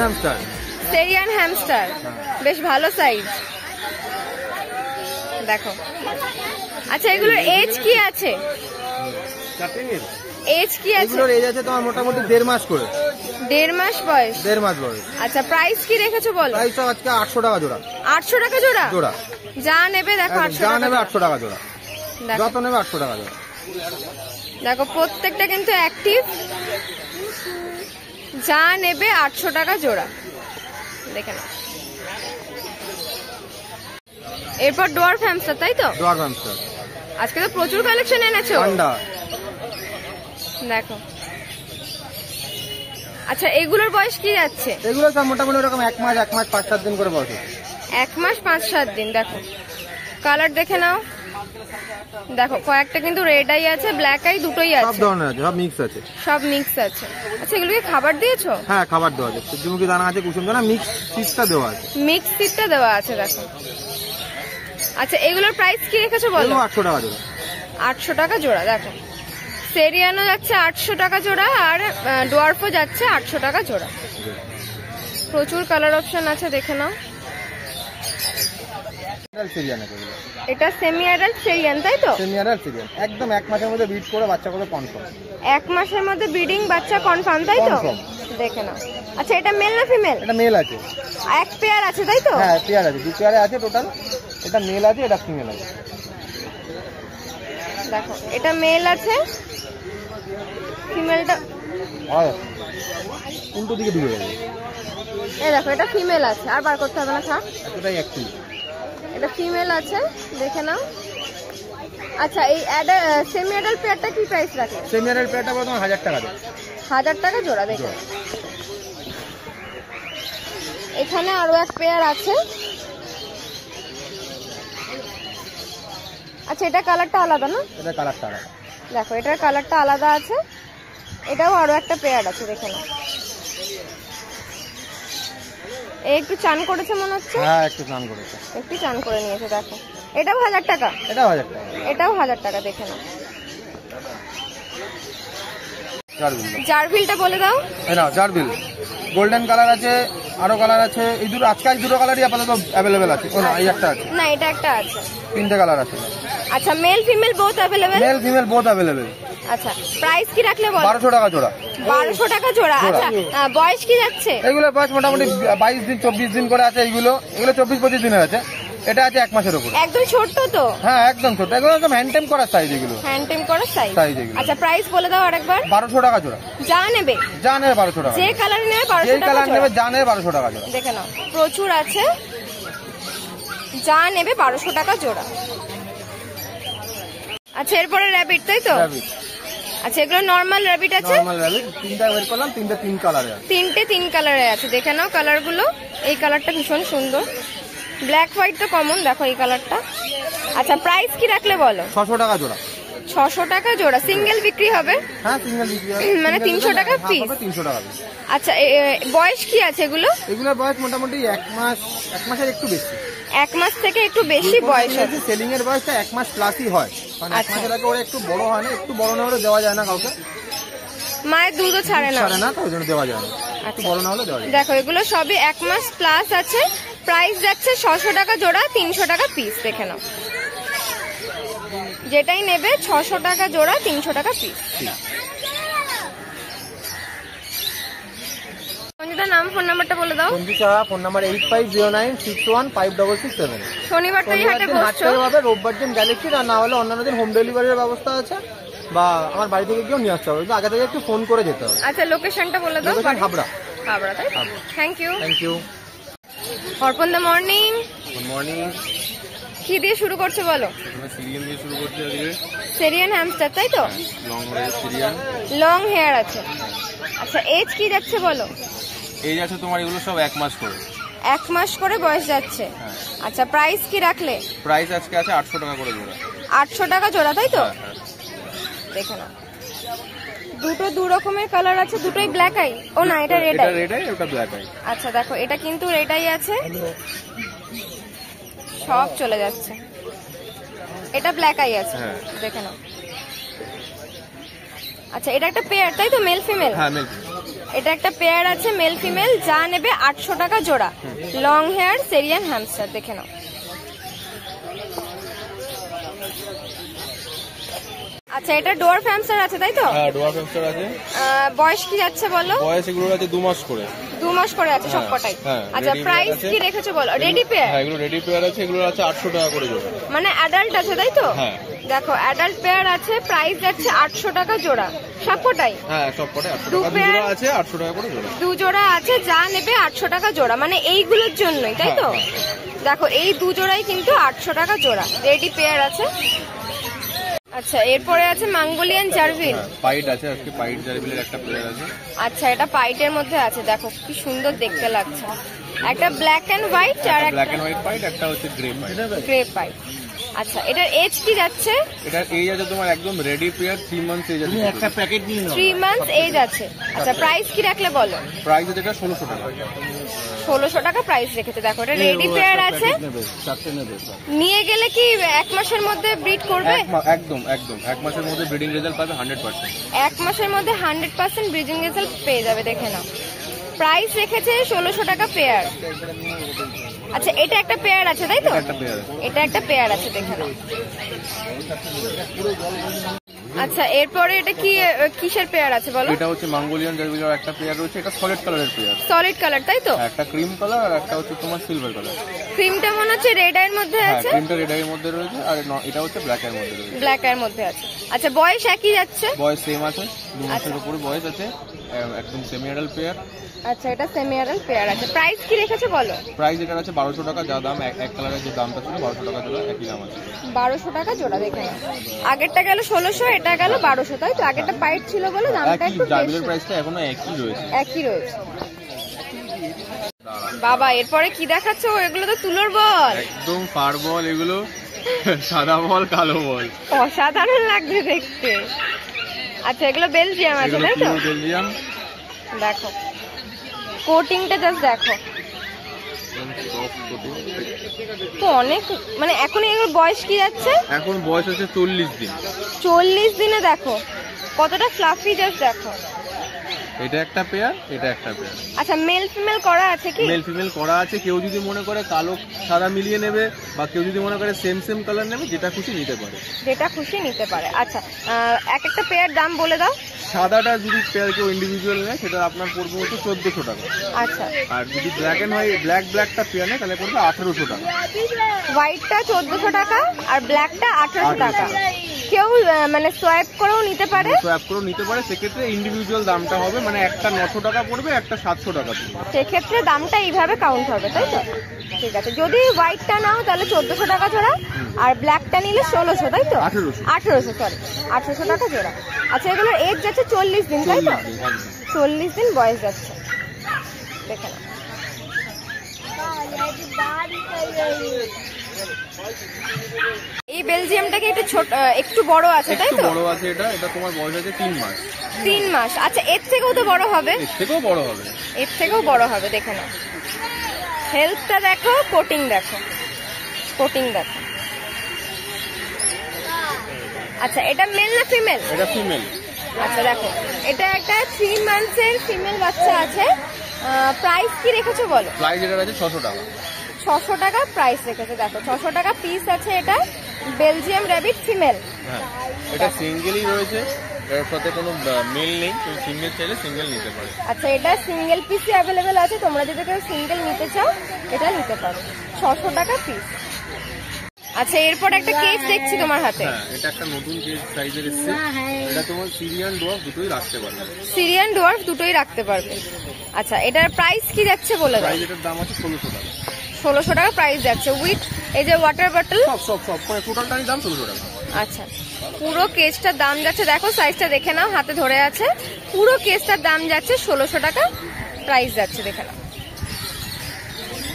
Hamster. সেরিয়ান hamster, বেশ ভালো size. দেখো, আচ্ছা এগুলোর এজ কি আছে? এজ কি আছে? এগুলোর এজ আছে তোমার মোটামুটি 1.5 মাস করে। 1.5 মাস বয়স? 1.5 মাস বয়স। আচ্ছা প্রাইস কি রেখেছো বলো? প্রাইস আজকে 800 টাকা জোড়া। 800 টাকা জোড়া? জোড়া যা নেবে দেখো 800 যা টাকা। নেবে 800 টাকা জোড়া, যত নেবে 800 টাকা জোড়া। দেখো প্রত্যেকটা কিন্তু অ্যাক্টিভ, যা নেবে 800 টাকা জোড়া। দেখে নাও। এরপর ডোয়ার্ফ হ্যামস্টার, তাই তো? Dwarf hamster. আজকে তো প্রচুর কালেকশন এনেছো। পান্ডা দেখো, আচ্ছা এগুলোর বয়স কি যাচ্ছে? এগুলো সব মোটামুটি এরকম 1 মাস 5-7 দিন করে বয়স। 1 মাস 5-7 দিন। দেখো কালার দেখে নাও। দেখো কয়েকটা কিন্তু রেড আই আছে, ব্ল্যাক আই দুটোই আছে। সব ধরনের আছে, সব মিক্স আছে। সব মিক্স আছে। আচ্ছা এগুলোকে খাবার দিয়েছো? হ্যাঁ খাবার দেওয়া আছে, সূর্যমুখী দানা আছে, কুসুম দানা, মিক্স সিডটা দেওয়া আছে। মিক্স সিডটা দেওয়া আছে। দেখো, আচ্ছা এগুলোর প্রাইস কি রেখেছো বলো? 800 টাকা জোড়া। 800 টাকা জোড়া। দেখো সেরিয়ানো যাচ্ছে 800 টাকা জোড়া, আর ডোয়ার্ফও যাচ্ছে 800 টাকা জোড়া। প্রচুর কালার অপশন আছে, দেখে নাও। এটা সেমি অ্যাডাল্ট সেরিয়ান, তাই তো? সেমি অ্যাডাল্ট সেরিয়ান, একদম 1 মাসের মধ্যে ব্রিড করে বাচ্চা করে কনফার্ম। 1 মাসের মধ্যে ব্রিডিং বাচ্চা কনফার্ম, তাই তো? দেখে নাও। আচ্ছা এটা মেল না ফিমেল? এটা মেল আছে। এক পেয়ার আছে, তাই তো? হ্যাঁ পেয়ার আছে, 2 পেয়ারে আছে টোটাল। এটা মেল আছে, এটা ফিমেল আছে। দেখো এটা মেল আছে, ফিমেলটা উল্টো দিকে ঢুকে যাবে। এই দেখো এটা ফিমেল আছে, আর বার করতে হবে না। থাক, এতটাই অ্যাক্টিভ। এটা ফিমেল আছে, দেখে নাও। আচ্ছা এই সেমি অ্যাডাল্ট পেয়ারটা কি প্রাইস রাখে? সেমি অ্যাডাল্ট পেয়ারটা বলো তোমার 1000 টাকা। 1000 টাকা জোড়া। দেখো এখানে আরো এক পেয়ার আছে। আচ্ছা এটা কালারটা আলাদা না? এটা কালারটা আলাদা। দেখো এটার কালারটা আলাদা আছে, এটাও আরো একটা পেয়ার আছে, দেখে নাও। একটু চান করেছে মনে হচ্ছে। হ্যাঁ একটু চান করেছে, একটু চান করে নিয়েছে। দেখো এটাও 1000 টাকা। এটাও 1000 টাকা। এটাও 1000 টাকা। দেখে নাও। জারবিল, জারভিলটা বলে দাও। এই নাও জারবিল। গোল্ডেন কালার আছে, আরো কালার আছে। এই দুটো আজকে দুটো কালারই আপাতত অ্যাভেলেবেল আছে। ও না এই একটা আছে। না এটা একটা আছে। 3টে কালার আছে। আচ্ছা male female both available? Male female both available. আচ্ছা প্রাইস কি রাখলে বলো? 1200 টাকা জোড়া। 1200 টাকা জোড়া। আচ্ছা বয়স কি যাচ্ছে? এগুলোর বয়স মোটামুটি 22 দিন 24 দিন করে আছে। এগুলো 24-25 দিনের আছে। এটা আছে 1 মাসের উপর। একদম ছোট তো? হ্যাঁ একদম ছোট, এগুলো একদম হ্যান্ডটেম করা সাইজ। এগুলো হ্যান্ডটেম করা সাইজ। এগুলো। আচ্ছা প্রাইস বলে দাও আরেকবার। 1200 টাকা জোড়া। যা নেবে? যা নেবে 1200 টাকা। যে কালার নেবে 1200 যেই টাকা কালার নেবে জোড়া। যা নেবে 1200 টাকা জোড়া। দেখে নাও প্রচুর আছে, যা নেবে 1200 টাকা জোড়া। আচ্ছা এরপরে র‍্যাবিট, তাই তো? র‍্যাবিট। আচ্ছা এগুলো নরমাল র‍্যাবিট আছে? নরমাল র‍্যাবিট 3টা বের করলাম, 3টে 3 কালারে আছে। 3টে 3 কালারে আছে। দেখে নাও কালারগুলো। এই কালারটা ভীষণ সুন্দর, ব্ল্যাক হোয়াইট তো কমন। দেখো এই কালারটা। আচ্ছা প্রাইস কি রাখলে বলো? 600 টাকা জোড়া। 600 টাকা জোড়া। সিঙ্গেল বিক্রি হবে? হ্যাঁ সিঙ্গেল বিক্রি হবে। মানে 300 টাকা পিস? 300 টাকা পিস। আচ্ছা বয়স কি আছে এগুলো? এগুলোর বয়স মোটামুটি 1 মাস, 1 মাসের একটু বেশি। 1 মাস থেকে একটু বেশি বয়স আছে। সেলিং এর বয়সটা 1 মাস প্লাসই হয়, কারণ 1 মাসের আগে ওরা একটু বড় হয় না। একটু বড় না হলে দেওয়া যায় না কাউকে। মায়ের দুধও ছাড়ে না? ছাড়ে না, তো ওই জন্য দেওয়া যায় না। একটু বড় না হলে দেওয়া যায়। দেখো এগুলো সবই 1 মাস প্লাস আছে। প্রাইস যাচ্ছে 600 টাকা জোড়া, 300 টাকা পিস। দেখে নাও, যেটাই নেবে 600 টাকা জোড়া, 300 টাকা পিস। সঞ্জিতার নাম ফোন নাম্বারটা বলে দাও। Sanjita phone number 8509615667। শনিবার তো এই হাটে বসছো? হবে, রোববার দিন গ্যালাক্সি, আর না হলে অন্যান্য দিন হোম ডেলিভারির ব্যবস্থা আছে, বা আমার বাড়ি থেকে গিয়েও নিয়ে আসতে হবে। আগে থেকে একটু ফোন করে যেতে হবে। আচ্ছা লোকেশনটা বলে দাও। হাবড়া। হাবড়া, তাই? Thank you. Thank you. Arpan দা মর্নিং। Good morning. কি দিয়ে শুরু করছো বলো? সিরিয়ান দিয়ে শুরু করছি আজকে। সেরিয়ান হ্যামস্টার, তাই তো? Long hair Syrian. Long hair আছে। আচ্ছা এজ কি যাচ্ছে বলো? এই আছে তোমার এগুলো সব 1 মাস করে। 1 মাস করে বয়স যাচ্ছে। আচ্ছা প্রাইস কি রাখলে? প্রাইস আজকে আছে 800 টাকা করে জোড়া। 800 টাকা জোড়া, তাই তো? দেখে নাও, দুটো দু রকমের কালার আছে, দুটোই ব্ল্যাক আই। ও না এটা রেড আই। এটা রেড আই, ওটা ব্ল্যাক আই। আচ্ছা দেখো এটা কিন্তু রেড আই আছে, সব চলে যাচ্ছে। এটা ব্ল্যাক আই আছে। দেখে নাও। আচ্ছা এটা একটা পেয়ার, তাই তো? Male female? হ্যাঁ মেল। এটা একটা পেয়ার আছে মেল ফিমেল, যা নেবে 800 টাকা জোড়া। লং হেয়ার সেরিয়ান হ্যামস্টার, দেখে নাও। আচ্ছা, এটা ডোয়ার্ফ হ্যামস্টার আছে তাই তো? হ্যাঁ, ডোয়ার্ফ হ্যামস্টার আছে। বয়স কি যাচ্ছে বলো? বয়স এগুলো আছে 2 মাস করে। 2 মাস করে আছে সবকটাই। আচ্ছা, প্রাইস কি রেখেছো বলো? Ready pair? হ্যাঁ, এগুলো রেডি পেয়ার আছে, এগুলো আছে 800 টাকা করে জোড়া। মানে অ্যাডাল্ট আছে তাই তো? হ্যাঁ। দেখো অ্যাডাল্ট পেয়ার আছে, প্রাইস যাচ্ছে 800 টাকা জোড়া সবকটাই। হ্যাঁ, সবকটাই 800 টাকা। 2 জোড়া আছে 800 টাকা করে জোড়া। 2 জোড়া আছে, যা নেবে 800 টাকা জোড়া, মানে এইগুলোর জন্যই তাই তো? দেখো এই 2 জোড়াই কিন্তু 800 টাকা জোড়া, রেডি পেয়ার আছে। আচ্ছা, এরপরে আছে মঙ্গোলিয়ান জার্ভিল। পাইট আছে, আজকে পাইট জার্ভিলের একটা পেয়ার আছে। আচ্ছা, এটা পাইটের মধ্যে আছে, দেখো কি সুন্দর দেখতে লাগছে। একটা ব্ল্যাক এন্ড হোয়াইট আর একটা ব্ল্যাক এন্ড হোয়াইট পাইট, একটা হচ্ছে গ্রে পাইট। Grey pint. আচ্ছা, এটার এজ কি যাচ্ছে? এটার এজ আছে তোমার একদম রেডি পেয়ার 3 মান্থস এজ আছে। একটা প্যাকেট নিয়ে নাও। 3 মান্থস এজ আছে। আচ্ছা, প্রাইস কি রাখলে বলো? প্রাইস আছে এটা 1600 টাকা। 1600 টাকা প্রাইস রেখেছে। দেখো এটা রেডি পেয়ার আছে, নিয়ে গেলে কি 1 মাসের মধ্যে ব্রিড করবে? একদম একদম 1 মাসের মধ্যে ব্রিডিং রেজাল্ট পাবে 100%। 1 মাসের মধ্যে 100% ব্রিডিং রেজাল্ট পেয়ে যাবে, দেখে নাও। প্রাইস রেখেছে 1600 টাকা পেয়ার। আচ্ছা, এটা একটা পেয়ার আছে তাই তো? এটা একটা পেয়ার আছে, দেখে নাও। আচ্ছা, এরপরে এটা কি কিসের পেয়ার আছে বলো? এটা হচ্ছে মঙ্গোলিয়ান জার্ভিলের একটা পেয়ার রয়েছে, এটা সলিড কালারের পেয়ার। সলিড কালার তাই তো? একটা ক্রিম কালার আর একটা হচ্ছে তোমার সিলভার কালার। ক্রিমটা মনে হচ্ছে রেড এর মধ্যে হ্যাঁ, আছে। ক্রিমটা রেড এর মধ্যে রয়েছে আর এটা হচ্ছে ব্ল্যাক এর মধ্যে রয়েছে। ব্ল্যাক এর মধ্যে আছে। আচ্ছা, বয়স একই যাচ্ছে? বয়স সেম আছে, 2 মাসের উপরে বয়স আছে, একদম সেমি অ্যাডাল্ট পেয়ার। আচ্ছা, এটা সেমি অ্যাডাল্ট পেয়ার আছে। প্রাইস কি রেখেছে বলো? প্রাইস এটা আছে 1200 টাকা, যা দাম এক কালারের যে দামটা ছিল 1200 টাকা জোড়া, একই দাম আছে। 1200 টাকা জোড়া, দেখে নাও। আগেরটা গেল 1600, এটা গেল 1200 তাই তো? আগেরটা পাইট ছিল বলে দামটা একটু বেশি। জার্ভিলের প্রাইসটা এখনো একই রয়েছে। একই রয়েছে। বাবা, এরপরে কি দেখাচ্ছ? এগুলো তো তুলোর বল। একদম পার বল এগুলো, সাদা বল কালো বল, অসাধারণ লাগছে দেখতে। আচ্ছা, এগুলো বেলজিয়াম আছে তাই তো? বেলজিয়াম। দেখো কোটিংটা জাস্ট দেখো তো, অনেক মানে। এখন এগুলোর বয়স কি যাচ্ছে? এখন বয়স হচ্ছে 40 দিন। 40 দিনে দেখো কতটা ফ্লাফি, জাস্ট দেখো। এটা একটা পেয়ার, এটা একটা পেয়ার। আচ্ছা, মেল ফিমেল করা আছে কি? মেল ফিমেল করা আছে। কেউ যদি মনে করে কালো সাদা মিলিয়ে নেবে, বা কেউ যদি মনে করে সেম সেম কালার নেবে, যেটা খুশি নিতে পারে। যেটা খুশি নিতে পারে। আচ্ছা, এক একটা পেয়ার দাম বলে দাও। সাদাটা যদি পেয়ার কেউ ইন্ডিভিজুয়াল নেয়, সেটা আপনার পড়বে হচ্ছে 1400 টাকা। আচ্ছা, আর যদি ব্ল্যাক এন্ড হোয়াইট ব্ল্যাকটা পেয়ার নেয়, তাহলে পড়বে 1800 টাকা। হোয়াইটটা 1400 টাকা আর ব্ল্যাকটা 1800 টাকা। কেউ মানে সোয়াইপ করেও নিতে পারে? সোয়াইপ করেও নিতে পারে। সেক্ষেত্রে ইন্ডিভিজুয়াল দামটা হবে, মানে একটা 900 টাকা পড়বে, একটা 700 টাকা পড়বে। সেক্ষেত্রে দামটা এইভাবে কাউন্ট হবে তাই তো? ঠিক আছে, যদি হোয়াইটটা নাও তাহলে 1400 টাকা জোড়া, আর ব্ল্যাকটা নিলে 1600 তাই তো? 1800 সরি, 1800 টাকা জোড়া। আচ্ছা, এগুলোর এজ যাচ্ছে 40 দিন তাই তো? 40 দিন বয়স যাচ্ছে, দেখে না। এই বেলজিয়ামটাকে একটু ছোট, একটু বড় আছে তাই তো? বড় আছে এটা। এটা তোমার বয়স আছে 3 মাস। 3 মাস। আচ্ছা, এর থেকেও তো বড় হবে? এর থেকেও বড় হবে। এর থেকেও বড় হবে, দেখে নাও। হেলথটা দেখো, কোটিং দেখো, কোটিং দেখো। আচ্ছা, এটা মেল না ফিমেল? এটা ফিমেল। আচ্ছা, দেখো এটা একটা 3 মান্থসের ফিমেল বাচ্চা আছে। প্রাইস কি রেখেছো বলো? প্রাইস এটা আছে 600 টাকা। 600 টাকা প্রাইস রেখেছে। দেখো 600 টাকা পিস আছে। এটা বেলজিয়াম র্যাবিট ফিমেল। হ্যাঁ, এটা সিঙ্গেলই রয়েছে, এর সাথে কোনো মেল নেই। তুমি সিঙ্গেল চাইলে সিঙ্গেল নিতে পারো। আচ্ছা, এটা সিঙ্গেল পিসই অ্যাভেলেবেল আছে। তোমরা যদি কেউ সিঙ্গেল নিতে চাও এটা নিতে পারো। 600 টাকা পিস। আচ্ছা, এরপর একটা কেস দেখছি তোমার হাতে। হ্যাঁ, এটা একটা নতুন কেস সাইজের এসেছে। এটা তোমার সিরিয়ান ডোয়ার্ফ দুটোই রাখতে পারবে। সিরিয়ান ডোয়ার্ফ দুটোই রাখতে পারবে। আচ্ছা, এটার প্রাইস কি যাচ্ছে বলে দাও? প্রাইস এটার দাম আছে 1600 টাকা। 1600 টাকা প্রাইস যাচ্ছে, উইথ এই যে ওয়াটার বটল সব মানে টোটালটারই দাম 1600 টাকা। আচ্ছা, পুরো কেসটার দাম যাচ্ছে, দেখো সাইজটা দেখে নাও, হাতে ধরে আছে। পুরো কেসটার দাম যাচ্ছে 1600 টাকা প্রাইস যাচ্ছে, দেখে নাও।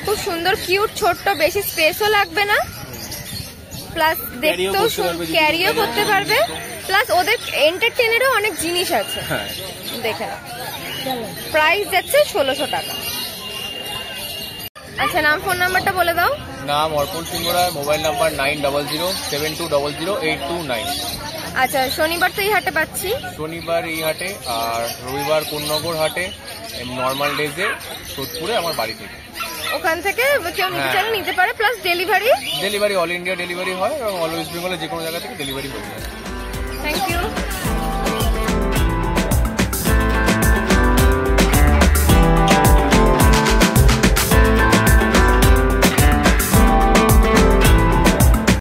খুব সুন্দর, কিউট, ছোট্ট, বেশি স্পেসও লাগবে না, প্লাস দেখতেও ক্যারিও করতে পারবে, প্লাস ওদের এন্টারটেনেরও অনেক জিনিস আছে, দেখে নাও। প্রাইস যাচ্ছে 1600 টাকা। আচ্ছা, নাম ফোন নাম্বারটা বলে দাও। নাম অর্পণ সিংহ রায়, মোবাইল নাম্বার 9007200829। আচ্ছা, শনিবার তো এই হাটে পাচ্ছি। শনিবার এই হাটে, আর রবিবার কোন্নগর হাটে, নর্মাল ডেজে সোদপুরে আমার বাড়ি থেকে। ওখান থেকে কেউ নিতে চাইলে নিতে পারে, plus delivery delivery all India delivery হয় এবং অল ওয়েস্ট বেঙ্গলে যে কোনো জায়গা থেকে ডেলিভারি হয়ে যায়। Thank you.